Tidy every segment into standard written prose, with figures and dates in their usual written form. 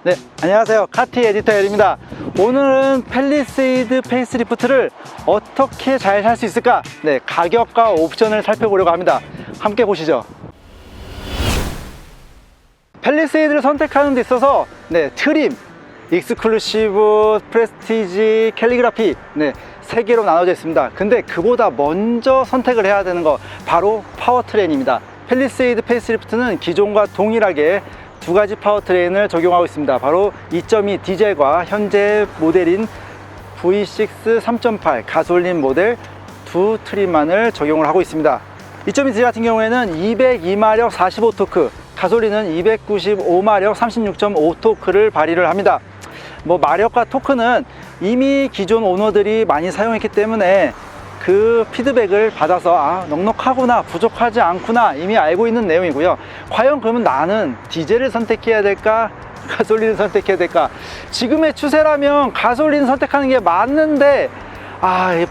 네, 안녕하세요. 카티 에디터 엘입니다. 오늘은 팰리세이드 페이스리프트를 어떻게 잘 살 수 있을까? 네, 가격과 옵션을 살펴보려고 합니다. 함께 보시죠. 팰리세이드를 선택하는 데 있어서 트림, 익스클루시브, 프레스티지, 캘리그라피 세 개로 나눠져 있습니다. 근데 그보다 먼저 선택을 해야 되는 거 바로 파워트레인입니다. 팰리세이드 페이스리프트는 기존과 동일하게 두 가지 파워트레인을 적용하고 있습니다. 바로 2.2 디젤과 현재 모델인 V6 3.8 가솔린 모델 두 트림만을 적용을 하고 있습니다. 2.2 디젤 같은 경우에는 202마력 45토크, 가솔린은 295마력 36.5토크를 발휘를 합니다. 마력과 토크는 이미 기존 오너들이 많이 사용했기 때문에 그 피드백을 받아서 넉넉하구나, 부족하지 않구나 이미 알고 있는 내용이고요. 과연 그러면 나는 디젤을 선택해야 될까, 가솔린을 선택해야 될까? 지금의 추세라면 가솔린 선택하는 게 맞는데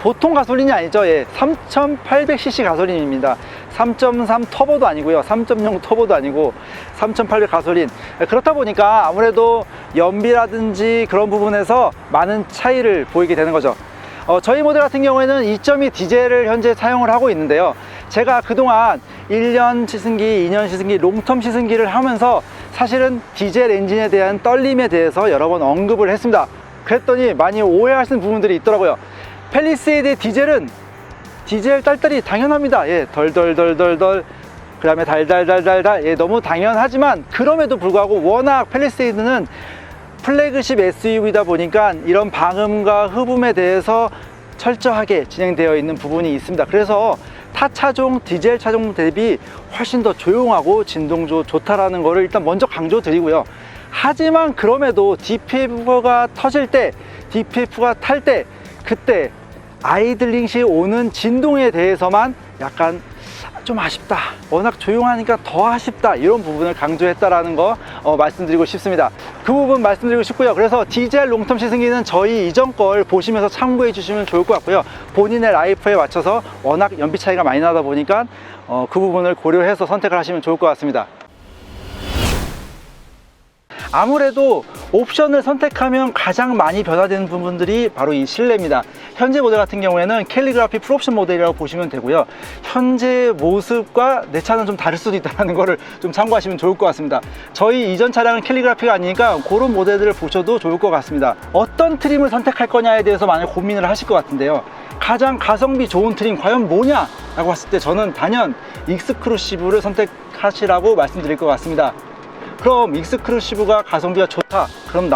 보통 가솔린이 아니죠. 3800cc 가솔린입니다. 3.3 터보도 아니고요, 3.0 터보도 아니고 3800 가솔린. 그렇다 보니까 아무래도 연비라든지 그런 부분에서 많은 차이를 보이게 되는 거죠. 저희 모델 같은 경우에는 2.2 디젤을 현재 사용을 하고 있는데요. 제가 그동안 1년 시승기, 2년 시승기, 롱텀 시승기를 하면서 사실은 디젤 엔진에 대한 떨림에 대해서 여러 번 언급을 했습니다. 그랬더니 많이 오해하시는 부분들이 있더라고요. 팰리세이드 디젤은 디젤 딸딸이 당연합니다. 덜덜덜덜덜, 그 다음에 달달달달달, 너무 당연하지만 그럼에도 불구하고 워낙 팰리세이드는 플래그십 SUV다 보니까 이런 방음과 흡음에 대해서 철저하게 진행되어 있는 부분이 있습니다. 그래서 타 차종, 디젤 차종 대비 훨씬 더 조용하고 진동도 좋다라는 거를 일단 먼저 강조드리고요. 하지만 그럼에도 DPF가 터질 때, DPF가 탈 때, 그때 아이들링 시 오는 진동에 대해서만 약간 좀 아쉽다, 워낙 조용하니까 더 아쉽다, 이런 부분을 강조했다라는 거 말씀드리고 싶습니다. 그 부분 말씀드리고 싶고요. 그래서 디젤 롱텀 시승기는 저희 이전 걸 보시면서 참고해 주시면 좋을 것 같고요. 본인의 라이프에 맞춰서 워낙 연비 차이가 많이 나다 보니까 그 부분을 고려해서 선택을 하시면 좋을 것 같습니다. 아무래도 옵션을 선택하면 가장 많이 변화되는 부분들이 바로 이 실내입니다. 현재 모델 같은 경우에는 캘리그라피 풀옵션 모델이라고 보시면 되고요. 현재 모습과 내 차는 좀 다를 수도 있다는 거를 좀 참고하시면 좋을 것 같습니다. 저희 이전 차량은 캘리그라피가 아니니까 그런 모델들을 보셔도 좋을 것 같습니다. 어떤 트림을 선택할 거냐에 대해서 많이 고민을 하실 것 같은데요. 가장 가성비 좋은 트림 과연 뭐냐 라고 봤을 때 저는 단연 익스클루시브를 선택하시라고 말씀드릴 것 같습니다. 그럼 익스클루시브가 가성비가 좋다, 그럼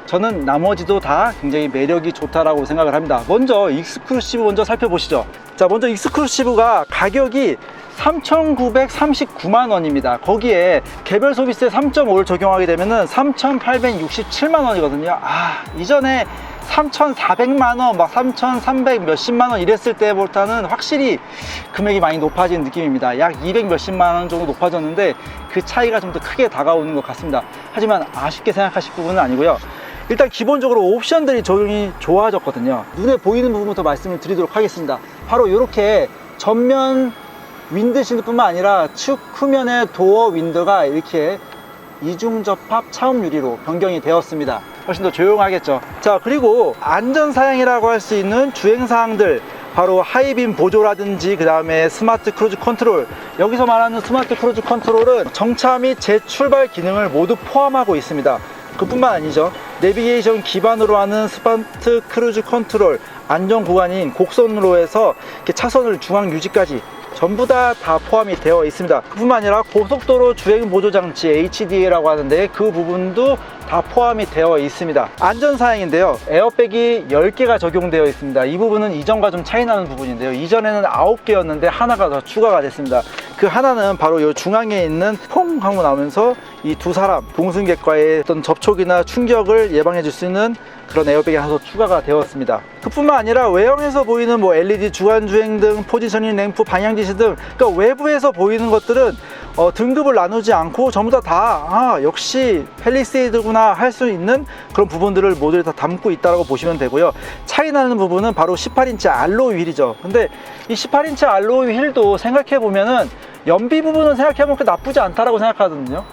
저는 나머지도 다 굉장히 매력이 좋다라고 생각을 합니다. 먼저 익스클루시브 먼저 살펴보시죠. 자, 먼저 익스클루시브가 가격이 3,939만 원입니다. 거기에 개별 소비세 3.5를 적용하게 되면은 3,867만 원이거든요. 이전에 3,400만 원, 3,300 몇십만 원 이랬을 때보다는 확실히 금액이 많이 높아진 느낌입니다. 약 200 몇십만 원 정도 높아졌는데 그 차이가 좀 더 크게 다가오는 것 같습니다. 하지만 아쉽게 생각하실 부분은 아니고요. 일단 기본적으로 옵션들이 적용이 좋아졌거든요. 눈에 보이는 부분부터 말씀을 드리도록 하겠습니다. 바로 이렇게 전면 윈드실드 뿐만 아니라 측 후면의 도어 윈도가 이렇게 이중 접합 차음 유리로 변경이 되었습니다. 훨씬 더 조용하겠죠. 자, 그리고 안전사양이라고 할 수 있는 주행사항들, 바로 하이빔 보조라든지 그 다음에 스마트 크루즈 컨트롤. 여기서 말하는 스마트 크루즈 컨트롤은 정차 및 재출발 기능을 모두 포함하고 있습니다. 그뿐만 아니죠. 내비게이션 기반으로 하는 스마트 크루즈 컨트롤, 안전 구간인 곡선로에서 이렇게 차선을 중앙 유지까지 전부 다 포함이 되어 있습니다. 그뿐만 아니라 고속도로 주행 보조 장치 HDA라고 하는데 그 부분도 다 포함이 되어 있습니다. 안전사양인데요, 에어백이 10개가 적용되어 있습니다. 이 부분은 이전과 좀 차이 나는 부분인데요, 이전에는 9개였는데 하나가 더 추가가 됐습니다. 그 하나는 바로 이 중앙에 있는 퐁 하고 나오면서 이 두 사람 동승객과의 어떤 접촉이나 충격을 예방해 줄 수 있는 그런 에어백이 하나 더 추가가 되었습니다. 그뿐만 아니라 외형에서 보이는 LED 주간주행 등, 포지셔닝 램프, 방향지시 등, 그러니까 외부에서 보이는 것들은 등급을 나누지 않고 전부 다 역시 팰리세이드구나 할 수 있는 그런 부분들을 모두 다 담고 있다고 보시면 되고요. 차이 나는 부분은 바로 18인치 알로이 휠이죠. 근데 이 18인치 알로이 휠도 생각해 보면은 연비 부분은 생각해 보니까 나쁘지 않다라고 생각하거든요.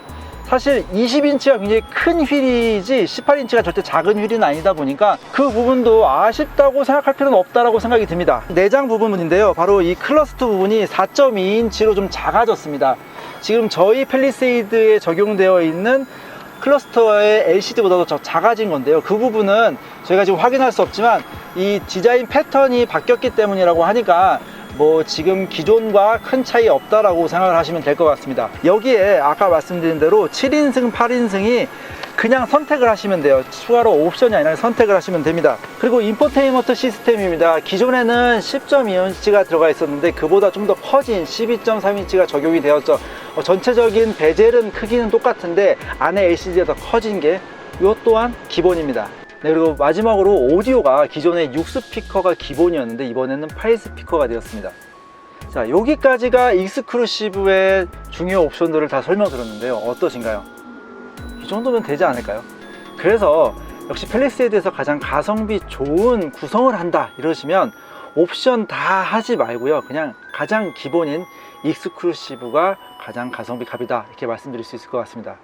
사실 20인치가 굉장히 큰 휠이지 18인치가 절대 작은 휠은 아니다 보니까 그 부분도 아쉽다고 생각할 필요는 없다라고 생각이 듭니다. 내장 부분인데요, 바로 이 클러스트 부분이 4.2인치로 좀 작아졌습니다. 지금 저희 팰리세이드에 적용되어 있는 클러스터의 LCD보다도 더 작아진 건데요, 그 부분은 저희가 지금 확인할 수 없지만 이 디자인 패턴이 바뀌었기 때문이라고 하니까 뭐 지금 기존과 큰 차이 없다라고 생각을 하시면 될 것 같습니다. 여기에 아까 말씀드린 대로 7인승, 8인승이 그냥 선택을 하시면 돼요. 추가로 옵션이 아니라 선택을 하시면 됩니다. 그리고 인포테인먼트 시스템입니다. 기존에는 10.2인치가 들어가 있었는데 그보다 좀 더 커진 12.3인치가 적용이 되었죠. 전체적인 베젤은 크기는 똑같은데 안에 LCD가 더 커진 게 이 또한 기본입니다. 네, 그리고 마지막으로 오디오가 기존에 6스피커가 기본이었는데 이번에는 8스피커가 되었습니다. 자, 여기까지가 익스클루시브의 중요 옵션들을 다 설명드렸는데요, 어떠신가요? 이 정도면 되지 않을까요? 그래서 역시 팰리세이드에서 가장 가성비 좋은 구성을 한다 이러시면 옵션 다 하지 말고요, 그냥 가장 기본인 익스클루시브가 가장 가성비 갑이다, 이렇게 말씀드릴 수 있을 것 같습니다.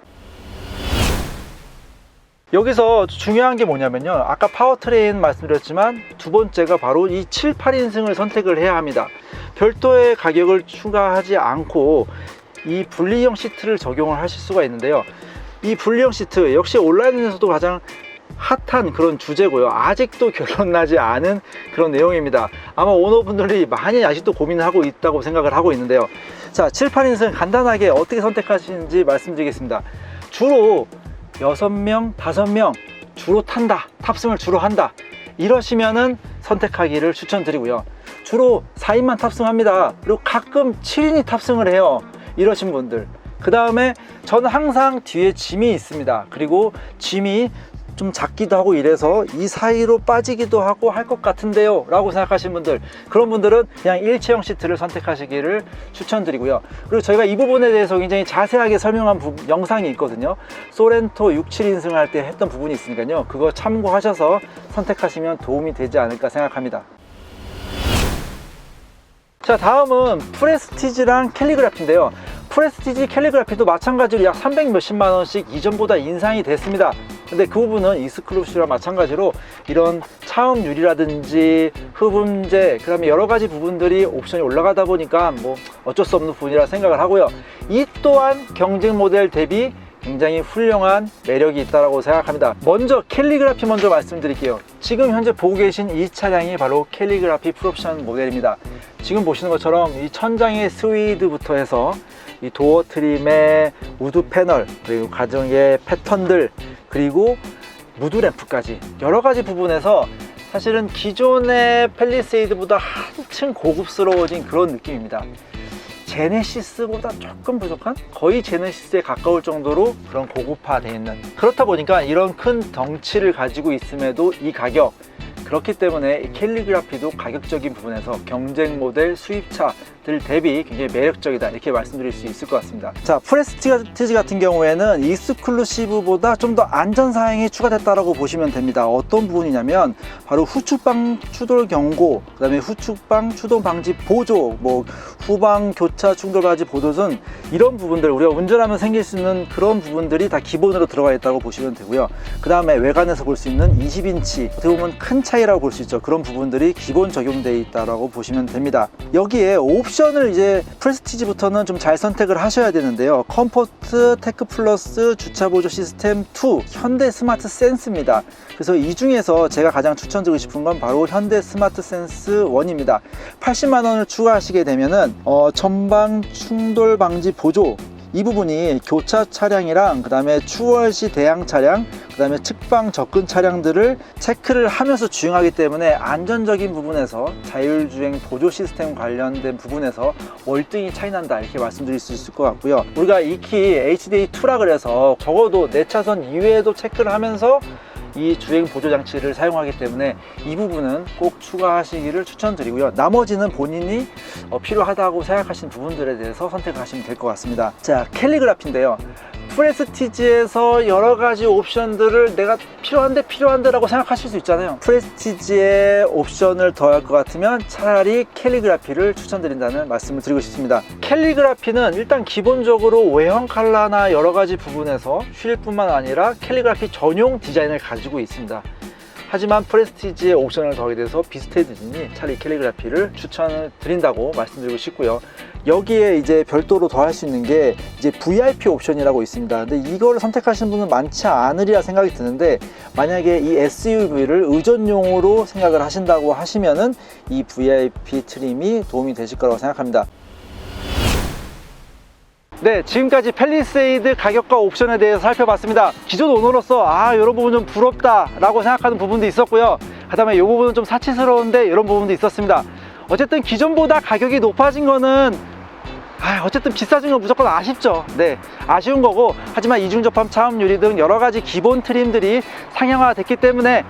여기서 중요한 게 뭐냐면요, 아까 파워트레인 말씀드렸지만 두 번째가 바로 이 7, 8인승을 선택을 해야 합니다. 별도의 가격을 추가하지 않고 이 분리형 시트를 적용을 하실 수가 있는데요, 이 분리형 시트 역시 온라인에서도 가장 핫한 그런 주제고요, 아직도 결론나지 않은 그런 내용입니다. 아마 오너분들이 많이 아직도 고민을 하고 있다고 생각을 하고 있는데요. 자, 7, 8인승 간단하게 어떻게 선택하시는지 말씀드리겠습니다. 주로 6명, 5명 주로 탄다, 탑승을 주로 한다 이러시면은 선택하기를 추천드리고요, 주로 4인만 탑승합니다, 그리고 가끔 7인이 탑승을 해요 이러신 분들, 그 다음에 저는 항상 뒤에 짐이 있습니다, 그리고 짐이 좀 작기도 하고 이래서 이 사이로 빠지기도 하고 할 것 같은데요 라고 생각하시는 분들, 그런 분들은 그냥 일체형 시트를 선택하시기를 추천드리고요. 그리고 저희가 이 부분에 대해서 굉장히 자세하게 설명한 영상이 있거든요. 소렌토 6, 7인승을 할 때 했던 부분이 있으니까요, 그거 참고하셔서 선택하시면 도움이 되지 않을까 생각합니다. 자, 다음은 프레스티지랑 캘리그라피인데요, 프레스티지 캘리그라피도 마찬가지로 약 300 몇십만 원씩 이전보다 인상이 됐습니다. 근데 그 부분은 익스클루시브와 마찬가지로 이런 차음유리라든지 흡음재, 그 다음에 여러 가지 부분들이 옵션이 올라가다 보니까 뭐 어쩔 수 없는 부분이라 생각을 하고요, 이 또한 경쟁 모델 대비 굉장히 훌륭한 매력이 있다고 생각합니다. 먼저 캘리그라피 먼저 말씀드릴게요. 지금 현재 보고 계신 이 차량이 바로 캘리그라피 풀옵션 모델입니다. 지금 보시는 것처럼 이 천장의 스위드부터 해서 이 도어 트림의 우드 패널, 그리고 가정의 패턴들, 그리고 무드 램프까지 여러 가지 부분에서 사실은 기존의 팰리세이드보다 한층 고급스러워진 그런 느낌입니다. 제네시스보다 조금 부족한, 거의 제네시스에 가까울 정도로 그런 고급화되어 있는, 그렇다 보니까 이런 큰 덩치를 가지고 있음에도 이 가격, 그렇기 때문에 이 캘리그라피도 가격적인 부분에서 경쟁 모델 수입차들 대비 굉장히 매력적이다, 이렇게 말씀드릴 수 있을 것 같습니다. 자, 프레스티지 같은 경우에는 익스클루시브보다 좀 더 안전사항이 추가됐다고 보시면 됩니다. 어떤 부분이냐면 바로 후측방 추돌 경고, 그 다음에 후측방 추돌 방지 보조, 뭐 후방 교차 충돌 방지 보조 등 이런 부분들, 우리가 운전하면 생길 수 있는 그런 부분들이 다 기본으로 들어가 있다고 보시면 되고요. 그 다음에 외관에서 볼 수 있는 20인치, 어떻게 보면 큰 차이라고 볼 수 있죠. 그런 부분들이 기본 적용되어 있다고 보시면 됩니다. 여기에 옵션을 이제 프레스티지부터는 좀 잘 선택을 하셔야 되는데요, 컴포트, 테크 플러스, 주차 보조 시스템 2, 현대 스마트 센스입니다. 그래서 이 중에서 제가 가장 추천드리고 싶은 건 바로 현대 스마트 센스 1입니다. 80만 원을 추가하시게 되면은 전방 충돌 방지 보조, 이 부분이 교차 차량이랑 그 다음에 추월 시 대항 차량, 그 다음에 측방 접근 차량들을 체크를 하면서 주행하기 때문에 안전적인 부분에서 자율주행 보조 시스템 관련된 부분에서 월등히 차이난다, 이렇게 말씀드릴 수 있을 것 같고요. 우리가 익히 HDA2라 그래서 적어도 4차선 이외에도 체크를 하면서 이 주행 보조 장치를 사용하기 때문에 이 부분은 꼭 추가하시기를 추천드리고요. 나머지는 본인이 필요하다고 생각하시는 부분들에 대해서 선택을 하시면 될 것 같습니다. 자, 캘리그라피인데요, 프레스티지에서 여러 가지 옵션들을 내가 필요한데 라고 생각하실 수 있잖아요. 프레스티지에 옵션을 더할 것 같으면 차라리 캘리그라피를 추천드린다는 말씀을 드리고 싶습니다. 캘리그라피는 일단 기본적으로 외형 컬러나 여러 가지 부분에서 휠 뿐만 아니라 캘리그라피 전용 디자인을 가지고 있습니다. 하지만 프레스티지의 옵션을 더하게 돼서 비슷해지니 차라리 캘리그라피를 추천을 드린다고 말씀드리고 싶고요. 여기에 이제 별도로 더할 수 있는 게 이제 VIP 옵션이라고 있습니다. 근데 이걸 선택하시는 분은 많지 않으리라 생각이 드는데, 만약에 이 SUV를 의전용으로 생각을 하신다고 하시면은 이 VIP 트림이 도움이 되실 거라고 생각합니다. 네, 지금까지 팰리세이드 가격과 옵션에 대해서 살펴봤습니다. 기존 오너로서 이런 부분 좀 부럽다 라고 생각하는 부분도 있었고요. 그 다음에 이 부분은 좀 사치스러운데 이런 부분도 있었습니다. 어쨌든 기존보다 가격이 높아진 거는 어쨌든 비싸진 건 무조건 아쉽죠. 네, 아쉬운 거고, 하지만 이중접합 차음 유리 등 여러 가지 기본 트림들이 상향화 됐기 때문에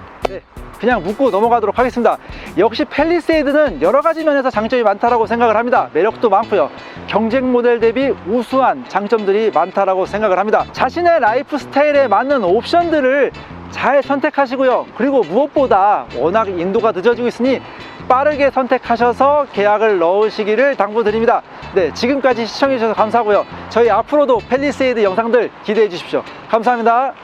그냥 묻고 넘어가도록 하겠습니다. 역시 팰리세이드는 여러 가지 면에서 장점이 많다라고 생각을 합니다. 매력도 많고요. 경쟁 모델 대비 우수한 장점들이 많다라고 생각을 합니다. 자신의 라이프 스타일에 맞는 옵션들을 잘 선택하시고요. 그리고 무엇보다 워낙 인도가 늦어지고 있으니 빠르게 선택하셔서 계약을 넣으시기를 당부드립니다. 네, 지금까지 시청해 주셔서 감사하고요. 저희 앞으로도 팰리세이드 영상들 기대해 주십시오. 감사합니다.